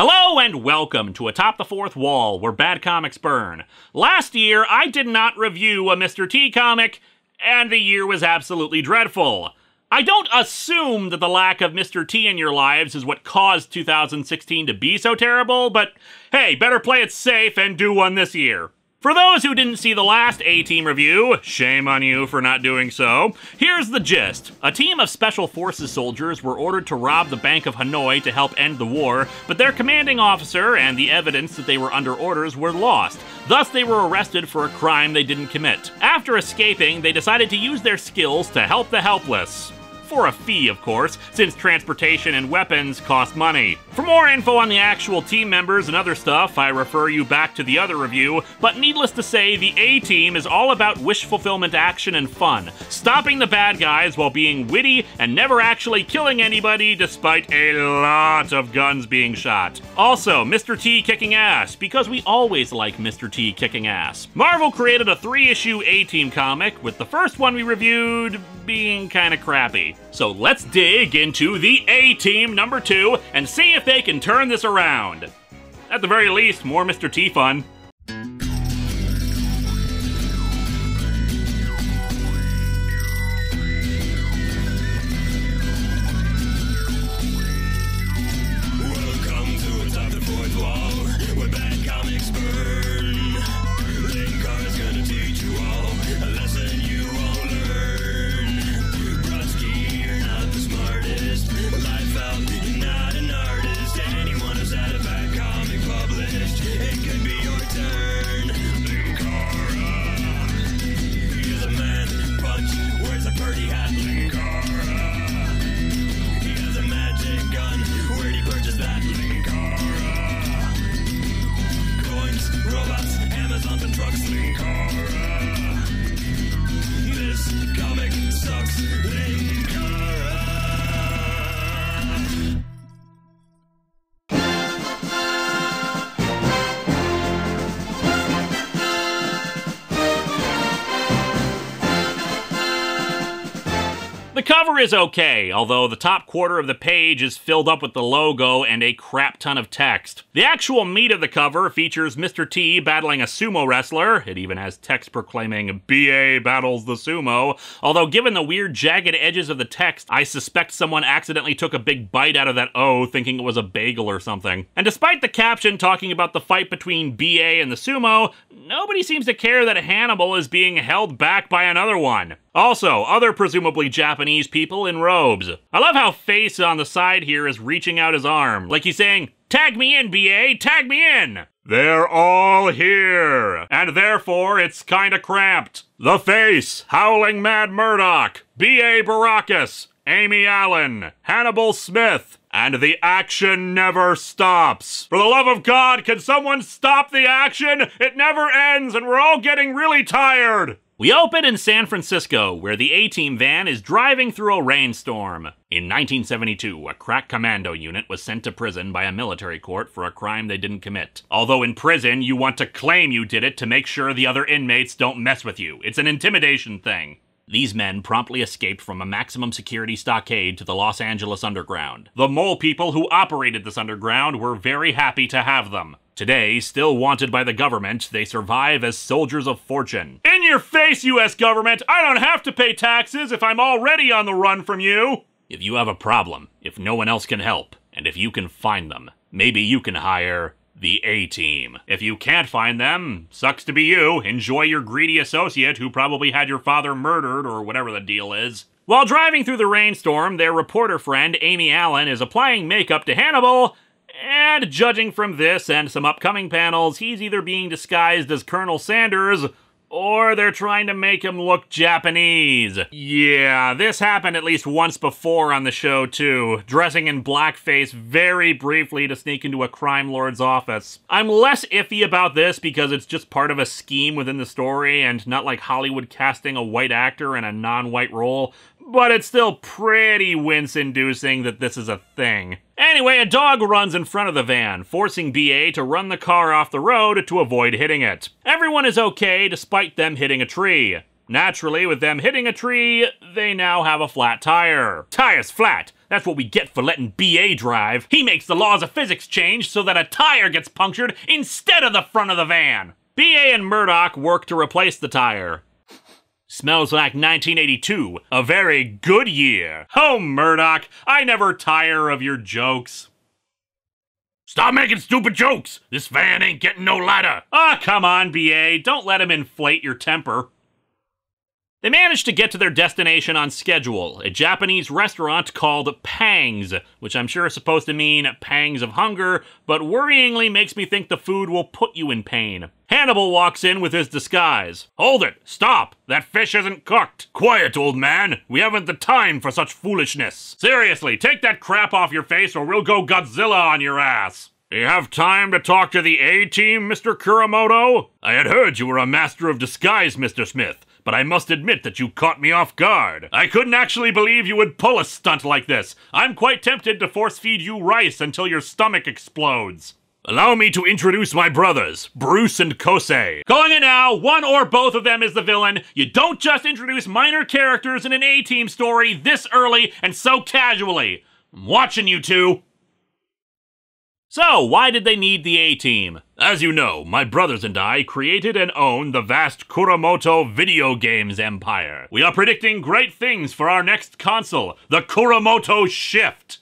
Hello and welcome to Atop the Fourth Wall, where bad comics burn. Last year, I did not review a Mr. T comic, and the year was absolutely dreadful. I don't assume that the lack of Mr. T in your lives is what caused 2016 to be so terrible, but hey, better play it safe and do one this year. For those who didn't see the last A-Team review, shame on you for not doing so, here's the gist. A team of Special Forces soldiers were ordered to rob the Bank of Hanoi to help end the war, but their commanding officer and the evidence that they were under orders were lost. Thus, they were arrested for a crime they didn't commit. After escaping, they decided to use their skills to help the helpless. For a fee, of course, since transportation and weapons cost money. For more info on the actual team members and other stuff, I refer you back to the other review, but needless to say, the A-Team is all about wish fulfillment action and fun, stopping the bad guys while being witty and never actually killing anybody despite a lot of guns being shot. Also, Mr. T kicking ass, because we always like Mr. T kicking ass. Marvel created a 3-issue A-Team comic, with the first one we reviewed being kinda crappy. So let's dig into the A-Team number 2 and see if they can turn this around. At the very least, more Mr. T fun. Welcome to Atop the Fourth Wall, where bad comics burn. Linkara's gonna teach you all a lesson you won't learn. Brodsky, you're not the smartest. Life out, you're not an artist. Anyone who's had a bad comic published, it could be your turn. Linkara, he's a man, punch, wears a birdie hat. Linkara, he has a magic gun. Where'd he purchase that? Linkara, coins, robots, Amazon and trucks. Linkara, this comic sucks. Linkara. The cover is okay, although the top quarter of the page is filled up with the logo and a crap ton of text. The actual meat of the cover features Mr. T battling a sumo wrestler. It even has text proclaiming, "BA battles the sumo," although given the weird jagged edges of the text, I suspect someone accidentally took a big bite out of that O thinking it was a bagel or something. And despite the caption talking about the fight between BA and the sumo, nobody seems to care that Hannibal is being held back by another one. Also, other presumably Japanese people in robes. I love how Face on the side here is reaching out his arm, like he's saying, "Tag me in, BA, tag me in!" They're all here, and therefore it's kinda cramped. The Face, Howling Mad Murdoch, B.A. Baracus, Amy Allen, Hannibal Smith, and the action never stops. For the love of God, can someone stop the action? It never ends, and we're all getting really tired. We open in San Francisco, where the A-Team van is driving through a rainstorm. In 1972, a crack commando unit was sent to prison by a military court for a crime they didn't commit. Although in prison, you want to claim you did it to make sure the other inmates don't mess with you. It's an intimidation thing. These men promptly escaped from a maximum security stockade to the Los Angeles underground. The mole people who operated this underground were very happy to have them. Today, still wanted by the government, they survive as soldiers of fortune. In your face, US government! I don't have to pay taxes if I'm already on the run from you! If you have a problem, if no one else can help, and if you can find them, maybe you can hire the A-Team. If you can't find them, sucks to be you. Enjoy your greedy associate who probably had your father murdered or whatever the deal is. While driving through the rainstorm, their reporter friend, Amy Allen, is applying makeup to Hannibal, and judging from this and some upcoming panels, he's either being disguised as Colonel Sanders, or they're trying to make him look Japanese. Yeah, this happened at least once before on the show too, dressing in blackface very briefly to sneak into a crime lord's office. I'm less iffy about this because it's just part of a scheme within the story and not like Hollywood casting a white actor in a non-white role, but it's still pretty wince-inducing that this is a thing. Anyway, a dog runs in front of the van, forcing BA to run the car off the road to avoid hitting it. Everyone is okay despite them hitting a tree. Naturally, with them hitting a tree, they now have a flat tire. Tire's flat! That's what we get for letting BA drive. He makes the laws of physics change so that a tire gets punctured instead of the front of the van. BA and Murdoch work to replace the tire. Smells like 1982, a very good year. Oh, Murdoch, I never tire of your jokes. Stop making stupid jokes! This van ain't getting no lighter! Ah, come on, BA, don't let him inflate your temper. They managed to get to their destination on schedule, a Japanese restaurant called Pangs, which I'm sure is supposed to mean pangs of hunger, but worryingly makes me think the food will put you in pain. Hannibal walks in with his disguise. Hold it! Stop! That fish isn't cooked! Quiet, old man! We haven't the time for such foolishness! Seriously, take that crap off your face or we'll go Godzilla on your ass! Do you have time to talk to the A-team, Mr. Kuramoto? I had heard you were a master of disguise, Mr. Smith, but I must admit that you caught me off guard. I couldn't actually believe you would pull a stunt like this. I'm quite tempted to force-feed you rice until your stomach explodes. Allow me to introduce my brothers, Bruce and Kosei. Calling it now, one or both of them is the villain. You don't just introduce minor characters in an A-team story this early and so casually. I'm watching you two. So, why did they need the A-team? As you know, my brothers and I created and own the vast Kuramoto video games empire. We are predicting great things for our next console, the Kuramoto Shift.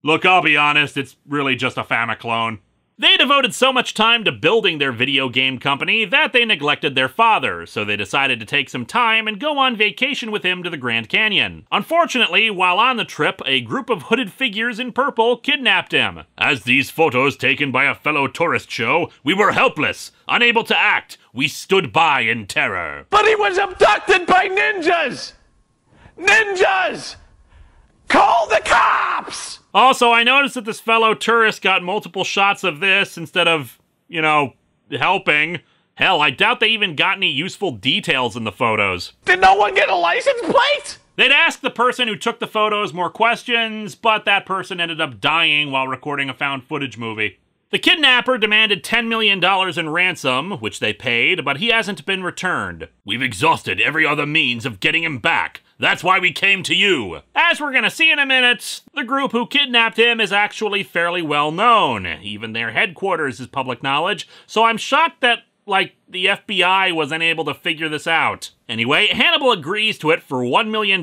Look, I'll be honest, it's really just a Famiclone. They devoted so much time to building their video game company that they neglected their father, so they decided to take some time and go on vacation with him to the Grand Canyon. Unfortunately, while on the trip, a group of hooded figures in purple kidnapped him. As these photos taken by a fellow tourist show, we were helpless, unable to act. We stood by in terror. But he was abducted by ninjas! Ninjas! Call the cops! Also, I noticed that this fellow tourist got multiple shots of this instead of, helping. Hell, I doubt they even got any useful details in the photos. Did no one get a license plate? They'd asked the person who took the photos more questions, but that person ended up dying while recording a found footage movie. The kidnapper demanded $10 million in ransom, which they paid, but he hasn't been returned. We've exhausted every other means of getting him back. That's why we came to you. As we're gonna see in a minute, the group who kidnapped him is actually fairly well known. Even their headquarters is public knowledge, so I'm shocked that, the FBI was unable to figure this out. Anyway, Hannibal agrees to it for $1 million.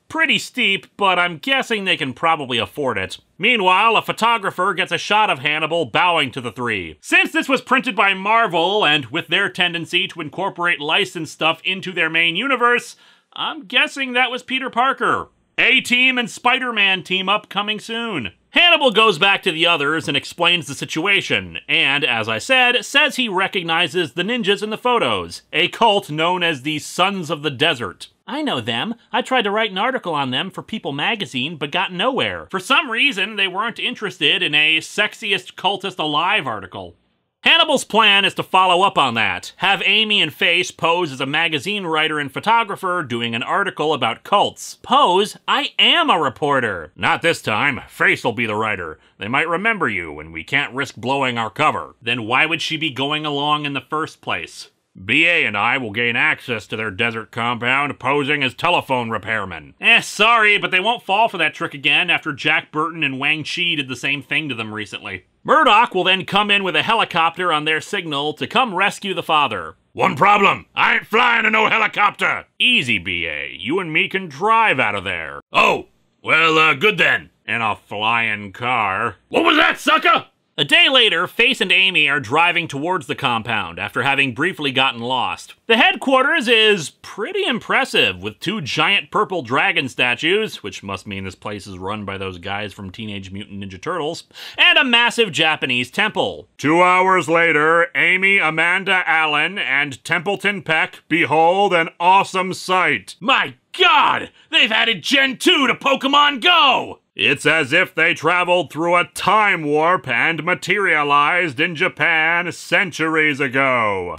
Pretty steep, but I'm guessing they can probably afford it. Meanwhile, a photographer gets a shot of Hannibal bowing to the three. Since this was printed by Marvel, and with their tendency to incorporate licensed stuff into their main universe, I'm guessing that was Peter Parker. A-Team and Spider-Man team up coming soon. Hannibal goes back to the others and explains the situation, and, as I said, says he recognizes the ninjas in the photos, a cult known as the Sons of the Desert. I know them. I tried to write an article on them for People magazine, but got nowhere. For some reason, they weren't interested in a sexiest cultist alive article. Hannibal's plan is to follow up on that, have Amy and Face pose as a magazine writer and photographer doing an article about cults. Pose? I am a reporter! Not this time. Face will be the writer. They might remember you, and we can't risk blowing our cover. Then why would she be going along in the first place? BA and I will gain access to their desert compound posing as telephone repairmen. Sorry, but they won't fall for that trick again after Jack Burton and Wang Chi did the same thing to them recently. Murdoch will then come in with a helicopter on their signal to come rescue the father. One problem, I ain't flying in no helicopter. Easy, BA, you and me can drive out of there. Oh, well, good then. In a flying car. What was that, sucker? A day later, Face and Amy are driving towards the compound after having briefly gotten lost. The headquarters is pretty impressive, with 2 giant purple dragon statues, which must mean this place is run by those guys from Teenage Mutant Ninja Turtles, and a massive Japanese temple. 2 hours later, Amy, Amanda Allen, and Templeton Peck behold an awesome sight. My God! They've added Gen 2 to Pokemon Go! It's as if they traveled through a time warp and materialized in Japan centuries ago.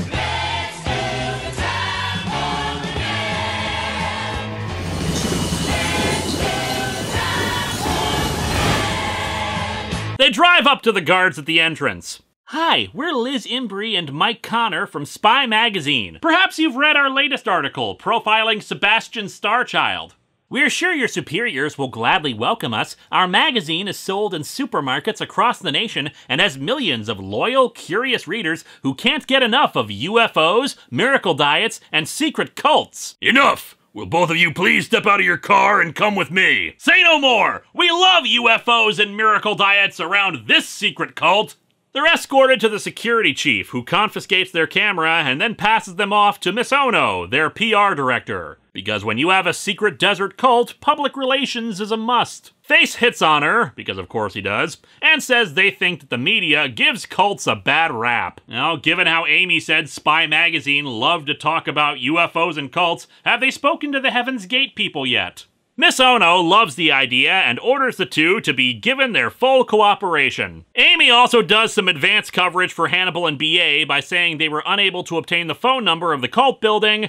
They drive up to the guards at the entrance. Hi, we're Liz Imbrie and Mike Connor from Spy Magazine. Perhaps you've read our latest article, profiling Sebastian Starchild. We're sure your superiors will gladly welcome us. Our magazine is sold in supermarkets across the nation and has millions of loyal, curious readers who can't get enough of UFOs, miracle diets, and secret cults. Enough! Will both of you please step out of your car and come with me? Say no more! We love UFOs and miracle diets around this secret cult! They're escorted to the security chief, who confiscates their camera and then passes them off to Miss Ono, their PR director. Because when you have a secret desert cult, public relations is a must. Face hits on her, because of course he does, and says they think that the media gives cults a bad rap. Now, given how Amy said Spy Magazine loved to talk about UFOs and cults, have they spoken to the Heaven's Gate people yet? Miss Ono loves the idea and orders the two to be given their full cooperation. Amy also does some advanced coverage for Hannibal and BA by saying they were unable to obtain the phone number of the cult building,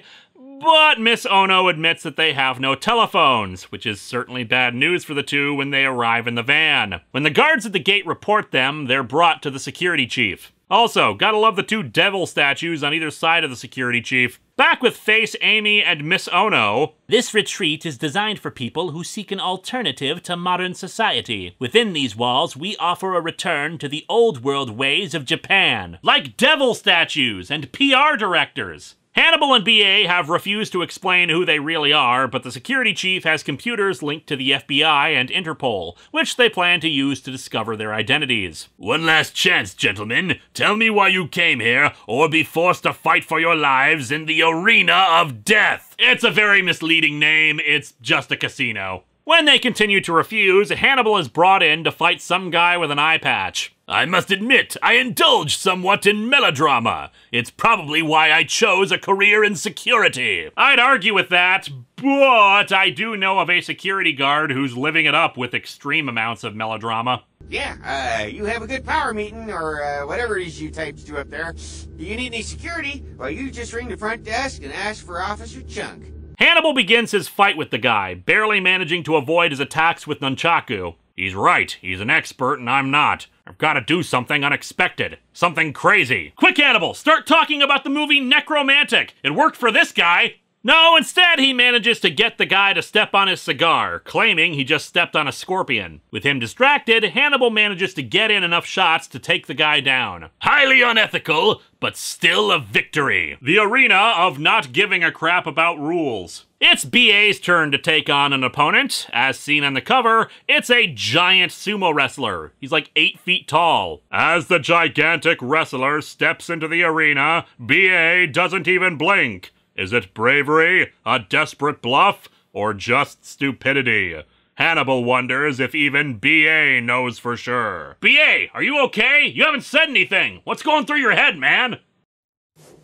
but Miss Ono admits that they have no telephones, which is certainly bad news for the two when they arrive in the van. When the guards at the gate report them, they're brought to the security chief. Also, gotta love the two devil statues on either side of the security chief. Back with Face, Amy, and Miss Ono. This retreat is designed for people who seek an alternative to modern society. Within these walls, we offer a return to the old world ways of Japan, like devil statues and PR directors. Hannibal and BA have refused to explain who they really are, but the security chief has computers linked to the FBI and Interpol, which they plan to use to discover their identities. One last chance, gentlemen. Tell me why you came here, or be forced to fight for your lives in the Arena of Death. It's a very misleading name, it's just a casino. When they continue to refuse, Hannibal is brought in to fight some guy with an eye patch. I must admit, I indulge somewhat in melodrama. It's probably why I chose a career in security. I'd argue with that, but I do know of a security guard who's living it up with extreme amounts of melodrama. Yeah, you have a good power meeting, or whatever it is you types do up there. Do you need any security? Well, you just ring the front desk and ask for Officer Chunk. Hannibal begins his fight with the guy, barely managing to avoid his attacks with nunchaku. He's right, he's an expert and I'm not. I've got to do something unexpected. Something crazy. Quick, Hannibal, start talking about the movie Necromantic. It worked for this guy. No, instead he manages to get the guy to step on his cigar, claiming he just stepped on a scorpion. With him distracted, Hannibal manages to get in enough shots to take the guy down. Highly unethical, but still a victory. The arena of not giving a crap about rules. It's BA's turn to take on an opponent. As seen on the cover, it's a giant sumo wrestler. He's like 8 feet tall. As the gigantic wrestler steps into the arena, BA doesn't even blink. Is it bravery, a desperate bluff, or just stupidity? Hannibal wonders if even BA knows for sure. BA, are you okay? You haven't said anything. What's going through your head, man?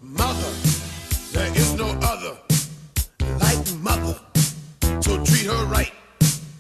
Mother, there is no other like mother, so treat her right.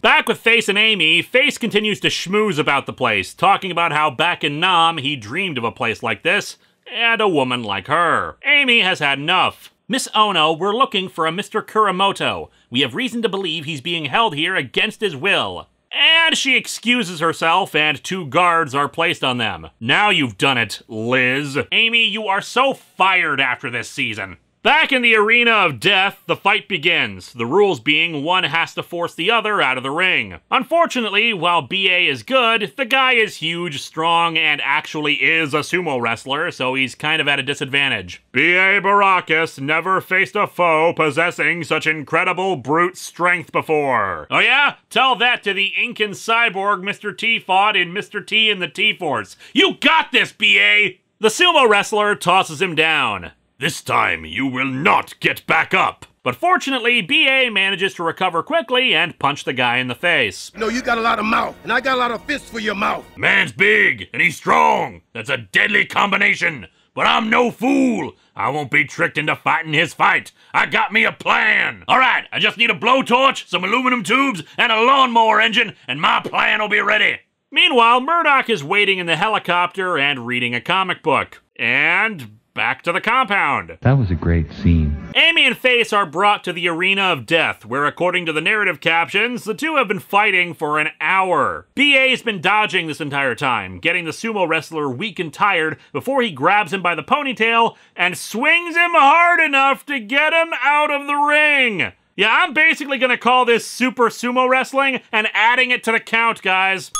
Back with Face and Amy, Face continues to schmooze about the place, talking about how back in Nam he dreamed of a place like this, and a woman like her. Amy has had enough. Miss Ono, we're looking for a Mr. Kuramoto. We have reason to believe he's being held here against his will. And she excuses herself, and 2 guards are placed on them. Now you've done it, Liz. Amy, you are so fired after this season. Back in the arena of death, the fight begins, the rules being one has to force the other out of the ring. Unfortunately, while BA is good, the guy is huge, strong, and actually is a sumo wrestler, so he's kind of at a disadvantage. BA Baracus never faced a foe possessing such incredible brute strength before. Oh yeah? Tell that to the Incan cyborg Mr. T fought in Mr. T and the T-Force. You got this, BA! The sumo wrestler tosses him down. This time, you will not get back up. But fortunately, BA manages to recover quickly and punch the guy in the face. No, you got a lot of mouth, and I got a lot of fists for your mouth. Man's big, and he's strong. That's a deadly combination. But I'm no fool. I won't be tricked into fighting his fight. I got me a plan. All right, I just need a blowtorch, some aluminum tubes, and a lawnmower engine, and my plan will be ready. Meanwhile, Murdoch is waiting in the helicopter and reading a comic book. And back to the compound. That was a great scene. Amy and Face are brought to the arena of death, where according to the narrative captions, the two have been fighting for an hour. BA's been dodging this entire time, getting the sumo wrestler weak and tired before he grabs him by the ponytail and swings him hard enough to get him out of the ring. Yeah, I'm basically gonna call this super sumo wrestling and adding it to the count, guys.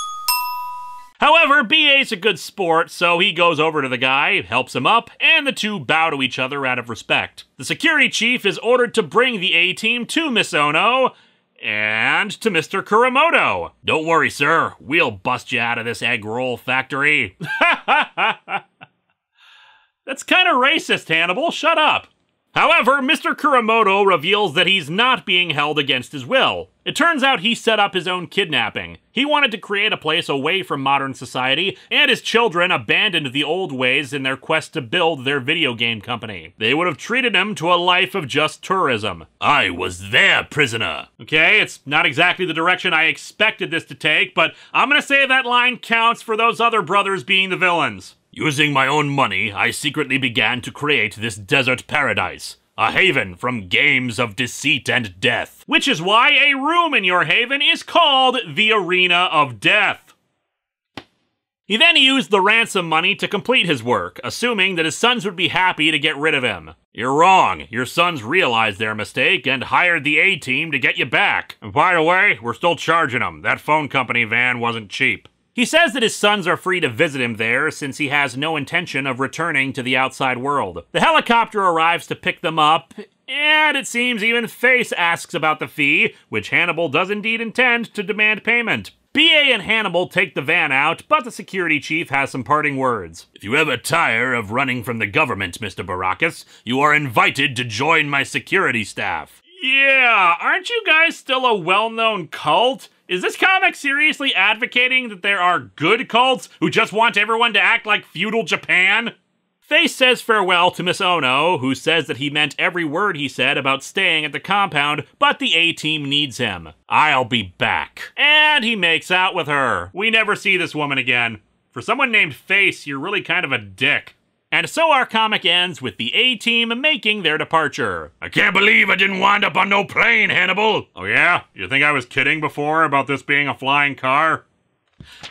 However, BA's a good sport, so he goes over to the guy, helps him up, and the two bow to each other out of respect. The security chief is ordered to bring the A-team to Miss Ono and to Mr. Kuramoto. Don't worry, sir. We'll bust you out of this egg roll factory. That's kind of racist, Hannibal. Shut up. However, Mr. Kuramoto reveals that he's not being held against his will. It turns out he set up his own kidnapping. He wanted to create a place away from modern society, and his children abandoned the old ways in their quest to build their video game company. They would have treated him to a life of just tourism. I was their prisoner. Okay, it's not exactly the direction I expected this to take, but I'm gonna say that line counts for those other brothers being the villains. Using my own money, I secretly began to create this desert paradise, a haven from games of deceit and death. Which is why a room in your haven is called the Arena of Death. He then used the ransom money to complete his work, assuming that his sons would be happy to get rid of him. You're wrong. Your sons realized their mistake and hired the A-team to get you back. And by the way, we're still charging them. That phone company van wasn't cheap. He says that his sons are free to visit him there since he has no intention of returning to the outside world. The helicopter arrives to pick them up, and it seems even Face asks about the fee, which Hannibal does indeed intend to demand payment. BA and Hannibal take the van out, but the security chief has some parting words. If you ever tire of running from the government, Mr. Baracus, you are invited to join my security staff. Yeah, aren't you guys still a well-known cult? Is this comic seriously advocating that there are good cults who just want everyone to act like feudal Japan? Face says farewell to Miss Ono, who says that he meant every word he said about staying at the compound, but the A-team needs him. I'll be back. And he makes out with her. We never see this woman again. For someone named Face, you're really kind of a dick. And so our comic ends with the A-team making their departure. I can't believe I didn't wind up on no plane, Hannibal. Oh yeah? You think I was kidding before about this being a flying car?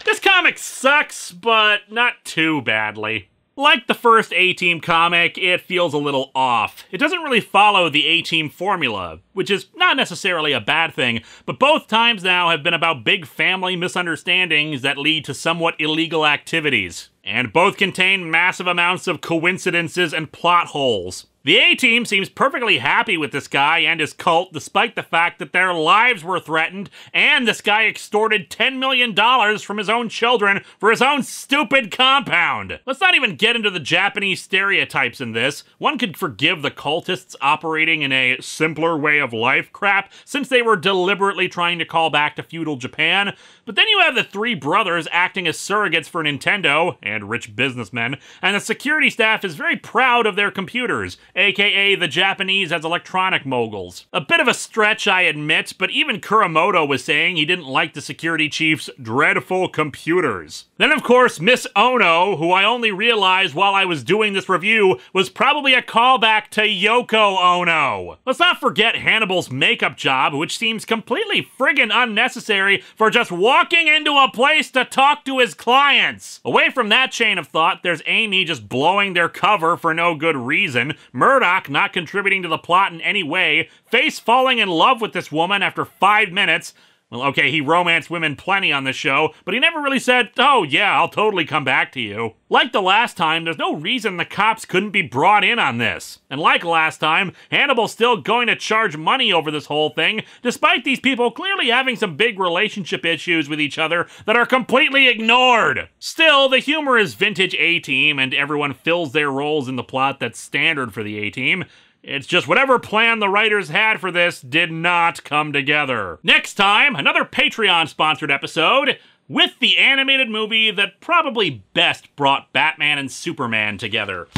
This comic sucks, but not too badly. Like the first A-Team comic, it feels a little off. It doesn't really follow the A-Team formula, which is not necessarily a bad thing, but both times now have been about big family misunderstandings that lead to somewhat illegal activities. And both contain massive amounts of coincidences and plot holes. The A-Team seems perfectly happy with this guy and his cult, despite the fact that their lives were threatened, and this guy extorted $10 million from his own children for his own stupid compound. Let's not even get into the Japanese stereotypes in this. One could forgive the cultists operating in a simpler way of life crap, since they were deliberately trying to call back to feudal Japan. But then you have the three brothers acting as surrogates for Nintendo, and rich businessmen, and the security staff is very proud of their computers, aka the Japanese as electronic moguls. A bit of a stretch, I admit, but even Kuramoto was saying he didn't like the security chief's dreadful computers. Then of course, Miss Ono, who I only realized while I was doing this review, was probably a callback to Yoko Ono. Let's not forget Hannibal's makeup job, which seems completely friggin' unnecessary for just walking into a place to talk to his clients. Away from that chain of thought, there's Amy just blowing their cover for no good reason, Murdoch not contributing to the plot in any way, Face falling in love with this woman after 5 minutes. Well, okay, he romanced women plenty on this show, but he never really said, oh yeah, I'll totally come back to you. Like the last time, there's no reason the cops couldn't be brought in on this. And like last time, Hannibal's still going to charge money over this whole thing, despite these people clearly having some big relationship issues with each other that are completely ignored. Still, the humor is vintage A-Team, and everyone fills their roles in the plot that's standard for the A-Team. It's just whatever plan the writers had for this did not come together. Next time, another Patreon-sponsored episode with the animated movie that probably best brought Batman and Superman together.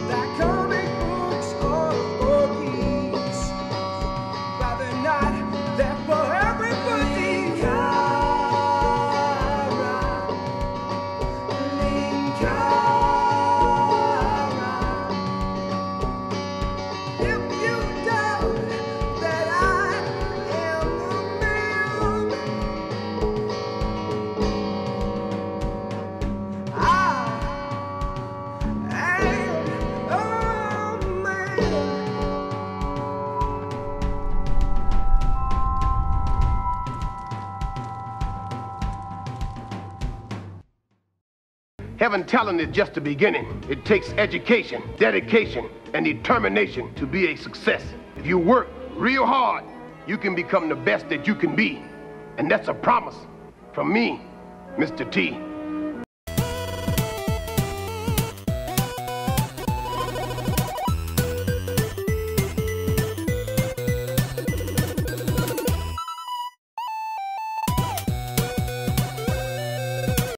That coming Having talent is just the beginning. It takes education, dedication, and determination to be a success. If you work real hard, you can become the best that you can be. And that's a promise from me, Mr. T.